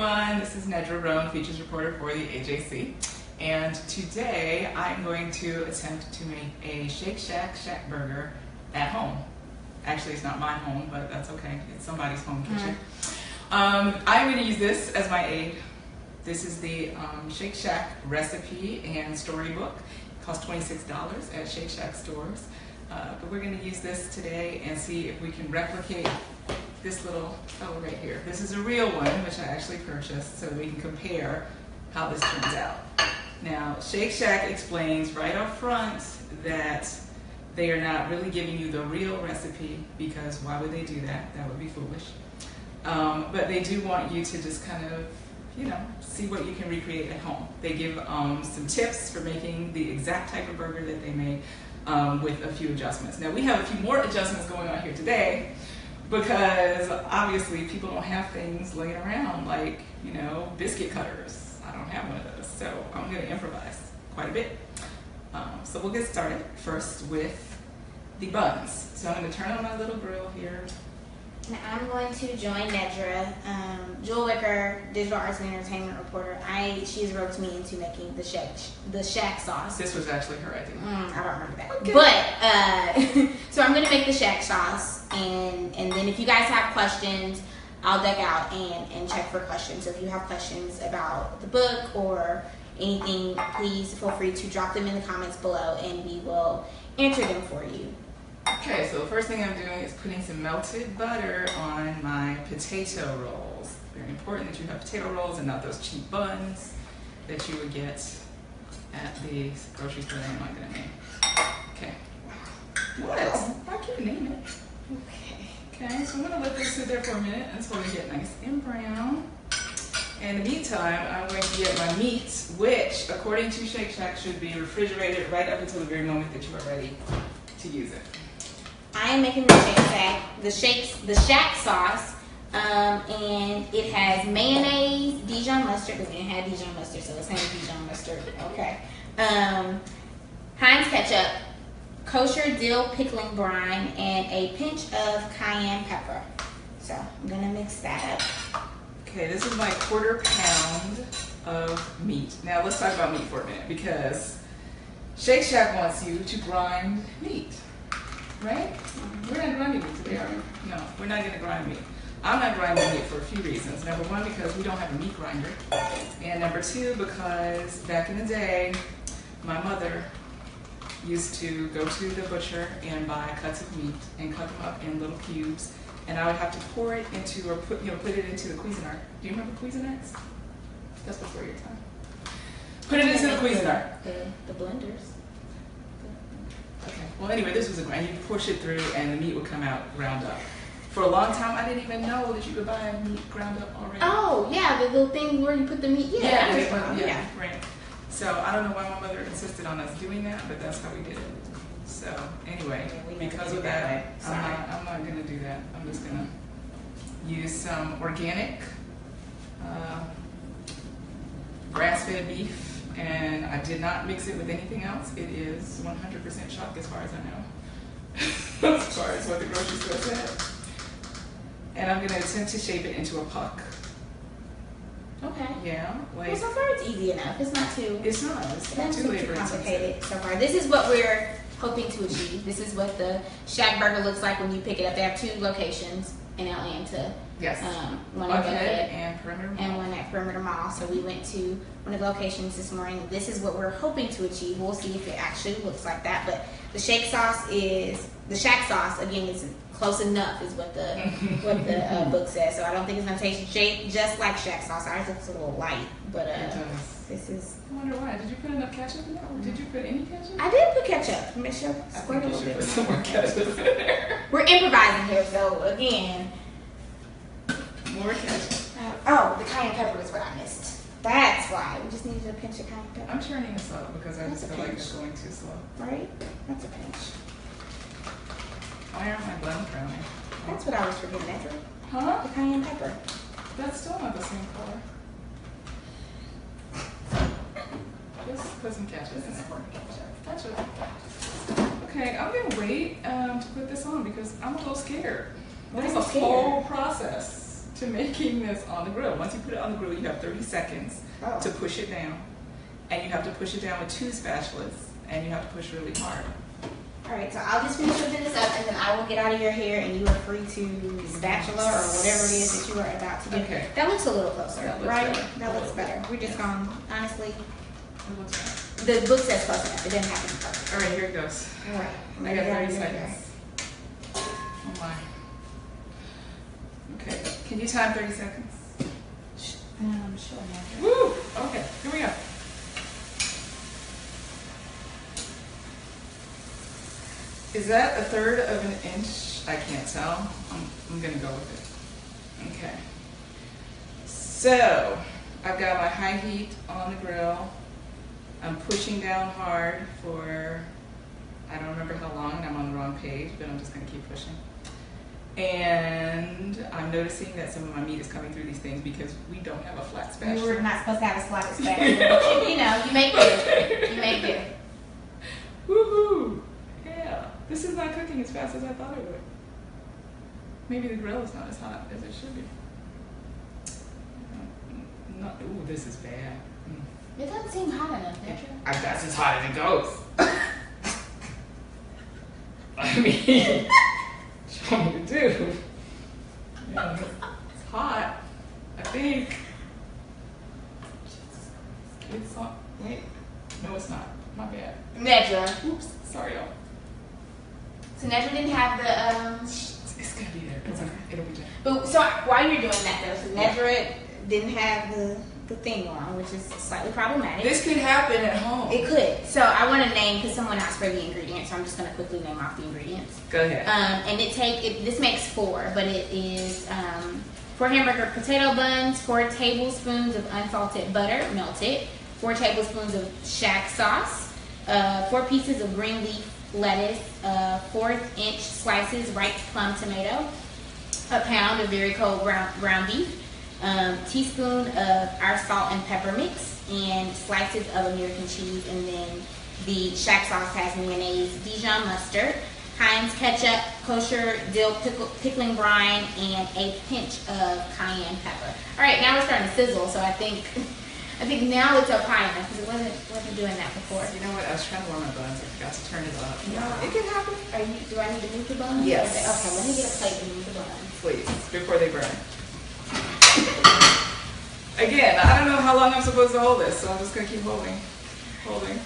everyone, this is Nedra Rhone, features reporter for the AJC. And today I'm going to attempt to make a Shake Shack burger at home. Actually, it's not my home, but that's okay. It's somebody's home kitchen. I'm going to use this as my aid. This is the Shake Shack recipe and storybook. It costs $26 at Shake Shack stores. But we're going to use this today and see if we can replicate this little fellow right here. This is a real one, which I actually purchased, so we can compare how this turns out. Now, Shake Shack explains right up front that they are not really giving you the real recipe, because why would they do that? That would be foolish. But they do want you to just kind of, see what you can recreate at home. They give some tips for making the exact type of burger that they make with a few adjustments. Now, we have a few more adjustments going on here today, because obviously people don't have things laying around like, biscuit cutters. I don't have one of those, so I'm going to improvise quite a bit. So we'll get started first with the buns. So I'm going to turn on my little grill here. And I'm going to join Nedra, Wicker, digital arts and entertainment reporter. She has roped me into making the Shack sauce. This was actually her idea. I don't remember that. Okay. But, so I'm going to make the Shack sauce, and then if you guys have questions, I'll duck out and check for questions. So if you have questions about the book or anything, please feel free to drop them in the comments below, and we will answer them for you. Okay, so the first thing I'm doing is putting some melted butter on my potato rolls. Very important that you have potato rolls and not those cheap buns that you would get at the grocery store that I'm not going to name. Okay. What? I can name it. Okay, so I'm going to let this sit there for a minute until we get nice and brown. In the meantime, I'm going to get my meat, which, according to Shake Shack, should be refrigerated right up until the very moment that you are ready to use it. I am making the Shack sauce, and it has mayonnaise, Dijon mustard, because we didn't have Dijon mustard, so it's named Dijon mustard. Okay. Heinz ketchup, kosher dill pickling brine, and a pinch of cayenne pepper. So I'm gonna mix that up. Okay, this is my quarter pound of meat. Now let's talk about meat for a minute, because Shake Shack wants you to grind meat. Right? We're not grinding meat today, are we? No, we're not going to grind meat. I'm not grinding meat for a few reasons. Number one, because we don't have a meat grinder. And number two, because back in the day, my mother used to go to the butcher and buy cuts of meat and cut them up in little cubes. And I would have to pour it into, or put it into the Cuisinart. Do you remember Cuisinarts? That's before your time. Put it into the Cuisinart. The blenders. Okay. Well, anyway, this was a grind. You push it through, and the meat would come out ground up. For a long time, I didn't even know that you could buy meat ground up already. Oh, yeah, the little thing where you put the meat. Yeah, right. So I don't know why my mother insisted on us doing that, but that's how we did it. So anyway, because of that, I'm not going to do that. I'm just going to use some organic grass-fed beef. And I did not mix it with anything else. It is 100% chuck as far as I know. As far as what the grocery store said. And I'm going to attempt to shape it into a puck. Okay. Yeah. Well, so far it's easy enough. It's not too. It's not too labor complicated so far. This is what we're hoping to achieve. This is what the Shack burger looks like when you pick it up. They have 2 locations in Atlanta. Yes. One in Buckhead and Perimeter Mall. and one at Perimeter Mall. So we went to one of the locations this morning. This is what we're hoping to achieve. We'll see if it actually looks like that. But the Shack sauce again is close enough, is what the book says. So I don't think it's gonna taste just like Shack sauce. Ours looks a little light, but this is. I wonder why. Did you put enough ketchup in that? Or did you put any ketchup? I did put ketchup. Make sure I think you should put some more ketchup in there. We're improvising here, so again. More ketchup. The cayenne pepper is what I missed. That's why. We just needed a pinch of cayenne pepper. I'm turning this up because I just feel like it's going too slow. Right? That's a pinch. Why aren't my buns browning? That's what I was forgetting, Nedra. Huh? The cayenne pepper. That's still not the same color. Just put some ketchup in there. Ketchup. Okay, I'm going to wait to put this on because I'm a little scared. There's a whole process to to making this on the grill. Once you put it on the grill, you have 30 seconds Oh. to push it down. And you have to push it down with 2 spatulas. And you have to push really hard. Alright, so I'll just finish whipping this up and then I will get out of your hair and you are free to spatula or whatever it is that you are about to do. Okay. That looks a little closer, That looks right? better. That looks better. We're just going, honestly, It looks better. the book says close enough. It doesn't have to be perfect. All right, here it goes. Alright. I got 30 seconds. Oh my. Okay, can you time 30 seconds? Sure. Woo! Okay, here we go. Is that a 1/3 of an inch? I can't tell. I'm gonna go with it. Okay. So, I've got my high heat on the grill. I'm pushing down hard for, I don't remember how long, and I'm on the wrong page, but I'm just gonna keep pushing. And I'm noticing that some of my meat is coming through these things because we don't have a flat spatula. You were not supposed to have a slotted spatula. You know, you make do. You make do. Woohoo! Yeah. This is not cooking as fast as I thought it would. Maybe the grill is not as hot as it should be. Ooh, this is bad. It doesn't seem hot enough, Nedra. That's as hot as it goes. I mean, what you want me to do? Yeah, it's hot. I think. It's hot. Wait. No, it's not. My bad. Nedra. Oops. Sorry, y'all. So Nedra didn't have the It's gonna be there. It's okay. It'll be there. But so while you're doing that though, so Nedra didn't have the thing on, which is slightly problematic. This could happen at home. It could. So I want to name, because someone asked for the ingredients, so I'm just going to quickly name off the ingredients. Go ahead. And this makes 4, but it is 4 hamburger potato buns, 4 tablespoons of unsalted butter, melted, 4 tablespoons of shack sauce, 4 pieces of green leaf lettuce, 1/4-inch slices ripe plum tomato, a pound of very cold ground beef, teaspoon of our salt and pepper mix, and slices of American cheese, and then the shack sauce has mayonnaise, Dijon mustard, Heinz ketchup, kosher dill pickling brine, and a pinch of cayenne pepper. All right, now we're starting to sizzle, so I think now it's up high enough because it wasn't doing that before. You know what? I was trying to warm my buns. I forgot to turn it up. No. It can happen. Do I need to move the buns? Yes. Okay, let me get a plate and move the buns. Please, before they burn. Again, I don't know how long I'm supposed to hold this, so I'm just going to keep holding. Holding.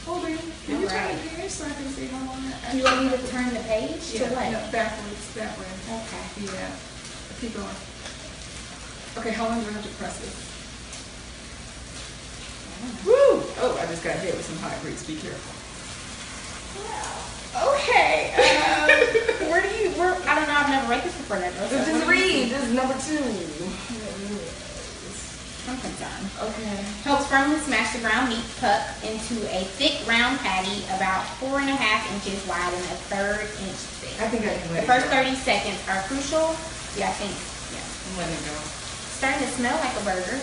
Holding. Can you turn the page so I can see how long Do you want me to turn the page to what? No, backwards, that way. Okay. Yeah. Keep going. Okay, how long do I have to press this? Woo! Oh, I just got hit with some hot grease. Be careful. Okay. I don't know. I've never read this before. Just read. This is number 2. I'm concerned. Okay. Helps firmly smash the ground meat cup into a thick round patty about 4.5 inches wide and 1/3 inch thick. I think I can let The it first go. 30 seconds are crucial. Yeah, I think. Yeah. I'm letting it go. Starting to smell like a burger.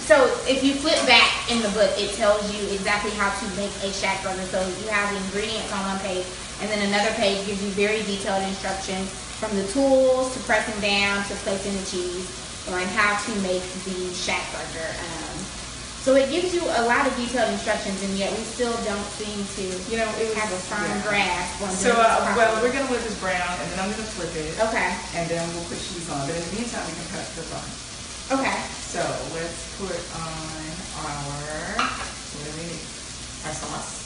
So if you flip back in the book, it tells you exactly how to make a shack burger. So you have the ingredients on one page, and then another page gives you very detailed instructions from the tools to pressing down to placing the cheese on how to make the shack burger. So it gives you a lot of detailed instructions, and yet we still don't seem to have a firm grasp on So, doing this properly. well, we're going to let this brown, and then I'm going to flip it. Okay. And then we'll put cheese on. But in the meantime, we can cut the bun. Okay. So, let's put on our sauce.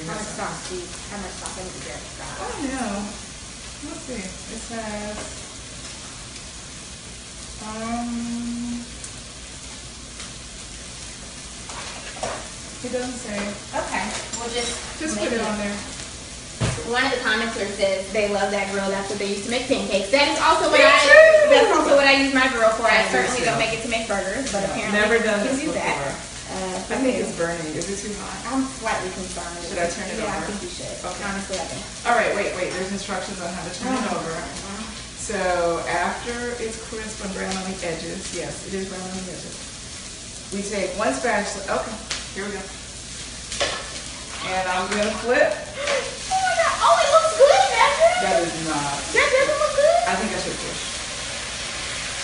How much sauce do you, how much sauce? I need to get sauce. Oh, no. Let's see. It says, it doesn't say. Okay. We'll just Just put it on there. One of the commenters says they love that grill. That's what they used to make pancakes. That is also what Me too. what I use my grill for. I Me certainly too. don't make it to make burgers, but apparently Never done you can this do that. before. I think it's burning. Is it too hot? I'm slightly concerned. Should I turn it Yeah, over? I think you should. Okay. Honestly, I think. All right, wait. There's instructions on how to turn it over. So after it's crisp and brown on the edges, yes, it is brown on the edges. We take 1 spatula. Okay, here we go. And I'm gonna flip. Oh my God! Oh, it looks good, Nedra. That is not. That doesn't look good. I think I should push.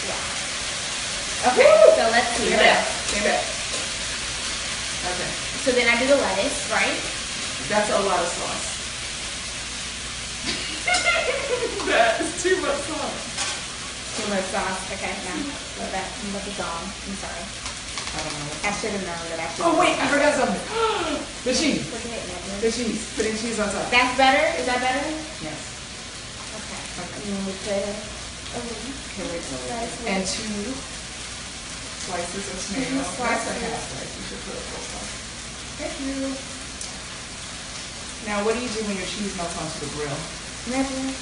Yeah. Okay, so let's see. Take it back. Take it back. Okay. So then I do the lettuce, right? That's a lot of sauce. That is too much sauce. Too much sauce. Okay, now let that look is on. I'm sorry. I don't know. I should have known that I should. Oh wait, I forgot something. The cheese. Forget it, Nedra. The cheese. Putting cheese on top. That's better? Is that better? Yes. Okay. Okay. And then we put Okay, wait. lettuce. And 2 slices of tomato. Two That's a slices. half slice. You should put a full slice. Thank you. Now, what do you do when your cheese melts onto the grill? Nedra.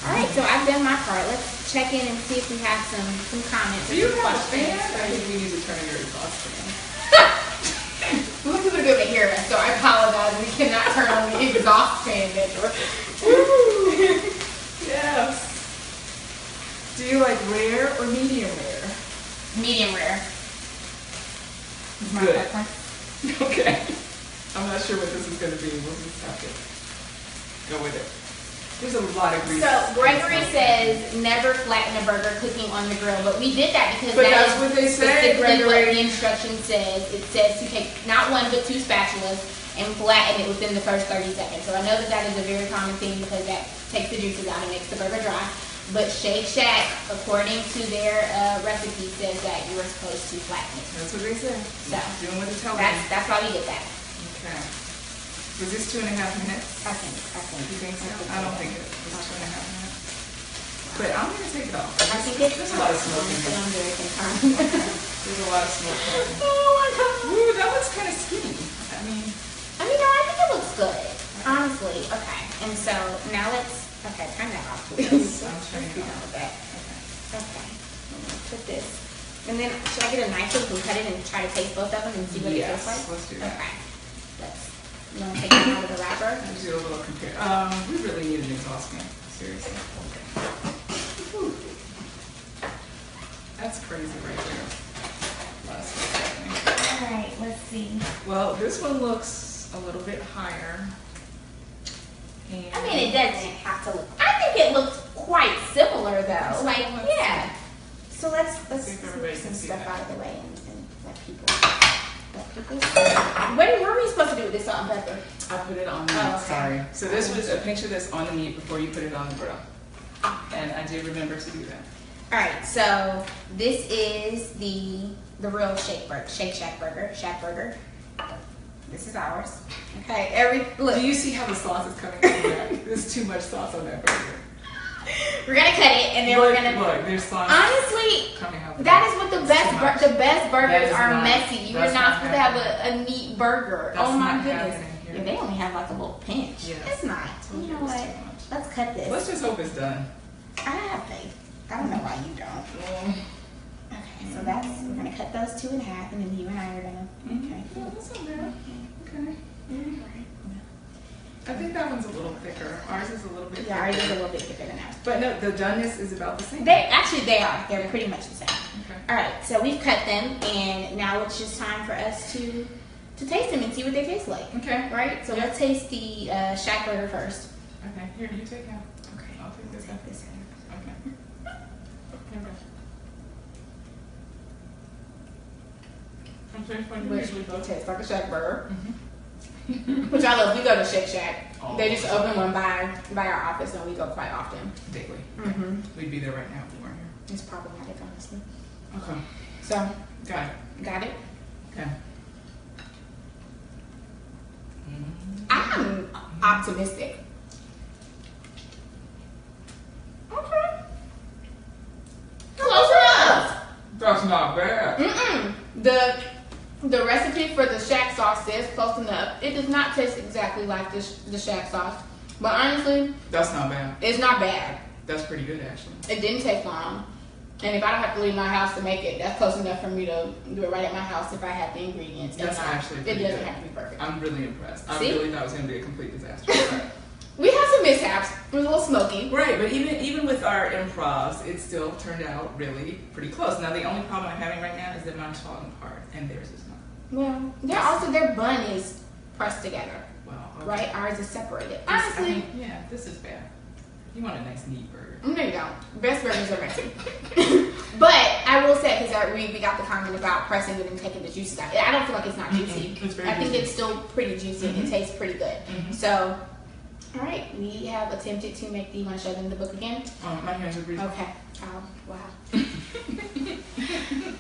All right, so I've done my part. Let's check in and see if we have some comments. Do you or some have a questions. fan? I think we need to turn your exhaust fan. Most people are going to hear us, so I apologize. We cannot turn on the exhaust fan, Nedra. Yes. Do you like rare or medium rare? Medium rare. Is my Good. preference. Okay. I'm not sure what this is going to be. We'll just have to go with it. There's a lot of grease. So Gregory says never flatten a burger cooking on the grill, but we did that because But that that's is what they say, specifically what Gregory. the instruction says. It says to take not 1 but 2 spatulas and flatten it within the first 30 seconds. So I know that that is a very common thing because that takes the juices out and makes the burger dry. But Shake Shack, according to their recipe, says that you are supposed to flatten it. That's what they say. So Doing what they tell me. that's why we did that. Okay. Was this 2.5 minutes? I think. You think so? I don't think it was 2.5 minutes. But I'm going to take it off. I think it's There's a lot of smoke in here. on there sometimes. There's a lot of smoke in here. Oh my god. Ooh, that looks kind of skinny. I mean, I mean, no, I think it looks good. Honestly. Okay. And so now let's turn that off. Please. I'm turning it off. With that. Okay. Okay. I'm gonna put this. And then should I get a knife so we can cut it and try to taste both of them and see what it Yes, tastes like? let's do that. Okay. You want to take them out of the wrapper? Let's do a little compare. We really need an exhaust fan. Seriously. Whew. That's crazy right there. Alright, let's see. Well, this one looks a little bit higher. And I mean, it doesn't have to look. I think it looks quite similar though. Like, yeah. So let's See if everybody move can some see stuff that. out of the way and let people see. What are we supposed to do with this salt and pepper? I put it on the Oh, okay. sorry. So this was a pinch of this on the meat before you put it on the grill. And I did remember to do that. Alright, so this is the real Shake Shack burger. Shack burger. This is ours. Okay, look. Do you see how the sauce is coming out of that? There's too much sauce on that burger. We're gonna cut it and then we're gonna. Look, there's sauce honestly, coming out. that is what the best burgers is are not- messy. You are that's not not supposed to have a neat burger. That's oh my not goodness. happening here. Yeah, they only have like a little pinch. Yes. It's not. You know what? Let's cut this. Let's just hope it's done. I have faith. I don't know why you don't. Okay, so we're gonna cut those 2 in half, and then you and I are gonna. Okay. Yeah, that's not bad. Okay. I think that one's a little thicker. Ours is a little bit thicker. Yeah, ours is a little bit thicker than ours. But no, the doneness is about the same. They are. They're pretty much the same. Okay. All right, so we've cut them, and now it's just time for us to taste them and see what they taste like. Okay. Right. So let's taste the Shack burger first. Okay. Here, you take out. Okay. I'll take this out. Take this out. Okay. Which we both taste like a Shack burger. Mm-hmm. Which I love. We go to Shake Shack. Oh, They just opened one by our office, and we go quite often. Daily. Mm-hmm. We'd be there right now if we weren't here. It's problematic, honestly. Okay. So, Got it. got it. Okay. I'm optimistic. Okay. Close enough. That's not bad. The recipe for the Shack sauce says close enough. It does not taste exactly like the Shack sauce, but honestly, That's not bad. it's not bad. That's pretty good, actually. It didn't take long, and if I don't have to leave my house to make it, that's close enough for me to do it right at my house if I have the ingredients. That's actually it pretty doesn't good. have to be perfect. I'm really impressed. I See? really thought it was going to be a complete disaster. We had some mishaps. It was a little smoky. Right, but even with our improvs, it still turned out really pretty close. Now, the only problem I'm having right now is that mine's falling apart, and theirs is not. Well, their bun is pressed together. Wow. Okay. Right? Ours is separated. I Honestly. mean, yeah, this is bad. You want a nice neat burger. No, you don't. Best burgers are messy. But I will say, because we got the comment about pressing it and taking the juices out. I don't feel like it's not juicy. It's very I think juicy. it's still pretty juicy and it tastes pretty good. So, all right, we have attempted to make the. You want to show them the book again? My hands are breathing. Okay. Oh, wow.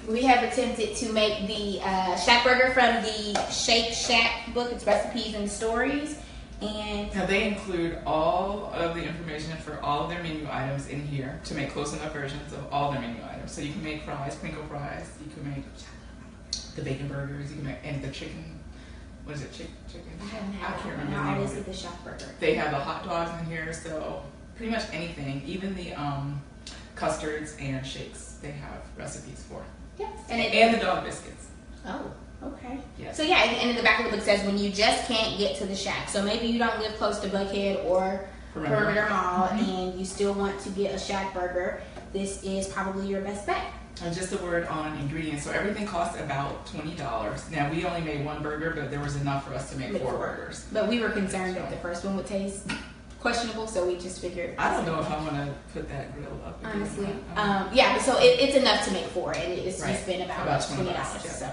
We have attempted to make the Shack Burger from the Shake Shack book. It's recipes and stories. And now they include all of the information for all of their menu items in here to make close enough versions of all their menu items. So you can make fries, crinkle fries. You can make the bacon burgers. You can make and the chicken. What is it? Chicken. I can't remember the I name always of eat it. the Shack Burger. They have the hot dogs in here, so pretty much anything, even the custards and shakes, they have recipes for. Yes. And the dog biscuits. Oh, okay. Yes. So yeah, and in the back of the book says when you just can't get to the Shack. So maybe you don't live close to Buckhead or Perimeter Mall and you still want to get a Shack Burger, this is probably your best bet. And just a word on ingredients. So everything costs about $20. Now we only made one burger, but there was enough for us to make 4 burgers. But we were concerned that the first one would taste questionable, so we just figured. I don't know if I'm gonna put that grill up again. Honestly, yeah. But so it's enough to make 4, and it's Right. just been about $20. So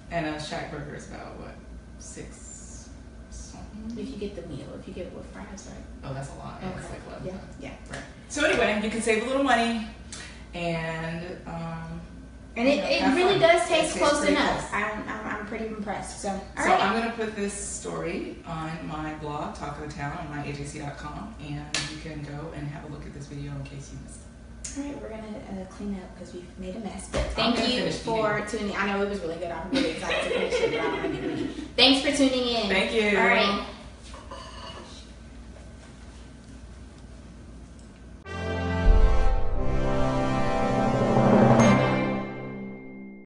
and a Shack burger is about what, 6 something? if you get the meal, if you get it with fries, right? Oh, that's a lot. Yeah, it's Okay. like 11 Yeah, times. yeah. Right. So anyway, you can save a little money, and it really does taste close pretty enough. close. I'm pretty impressed. So, all So right. I'm going to put this story on my blog, Talk of the Town, on myajc.com, and you can go and have a look at this video in case you missed it. All right, we're gonna clean up because we've made a mess. But I'm thank gonna you finish for tuning. I know it was really good. I'm really excited to finish it. But I'm really Thanks for tuning in. Thank you. All right.